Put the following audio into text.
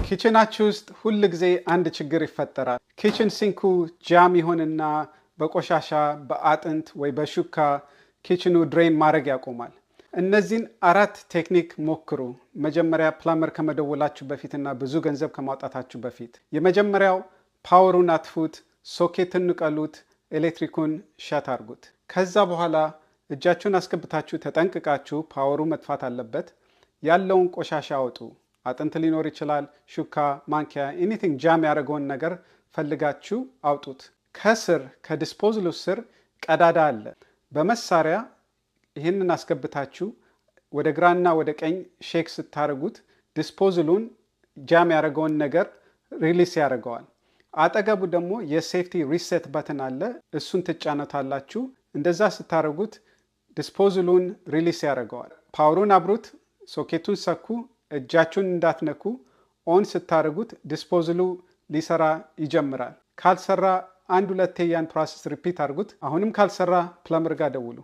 ኪችናችሁ ውስጥ ሁል ጊዜ አንድ ችግር ይፈጠራል። ኪችን ሲንኩ ጃም ይሆንና በቆሻሻ በአጥንት ወይ በሹካ ኪችኑ ድሬን ማድረግ ያቆማል። እነዚህን 4 ቴክኒክ ሞክሩ። መጀመሪያ ፕላመር ከመደወላችሁ በፊትና ብዙ ገንዘብ ከማውጣታችሁ በፊት። የመጀመሪያው ፓወሩን አጥፉት፣ ሶኬትን ንቀሉት፣ ኤሌክትሪኩን ሸት አድርጉት። ከዛ በኋላ እጃችሁን አስገብታችሁ ተጠንቅቃችሁ ፓወሩ መጥፋት አለበት። ያለውን ቆሻሻ አውጡ። አጥንት ሊኖር ይችላል፣ ሹካ፣ ማንኪያ፣ ኤኒቲንግ ጃም ያደረገውን ነገር ፈልጋችሁ አውጡት። ከስር ከዲስፖዝሉ ስር ቀዳዳ አለ። በመሳሪያ ይህንን አስገብታችሁ ወደ ግራና ወደ ቀኝ ሼክ ስታደርጉት ዲስፖዝሉን ጃም ያደረገውን ነገር ሪሊስ ያደርገዋል። አጠገቡ ደግሞ የሴፍቲ ሪሴት በተን አለ። እሱን ትጫነታላችሁ። እንደዛ ስታደርጉት ዲስፖዝሉን ሪሊስ ያደርገዋል። ፓወሩን አብሩት፣ ሶኬቱን ሰኩ፣ እጃችሁን እንዳትነኩ። ኦን ስታደርጉት ዲስፖዝሉ ሊሰራ ይጀምራል። ካልሰራ 1-2 ያን ፕሮሰስ ሪፒት አድርጉት። አሁንም ካልሰራ ፕለምበር ጋር ደውሉ።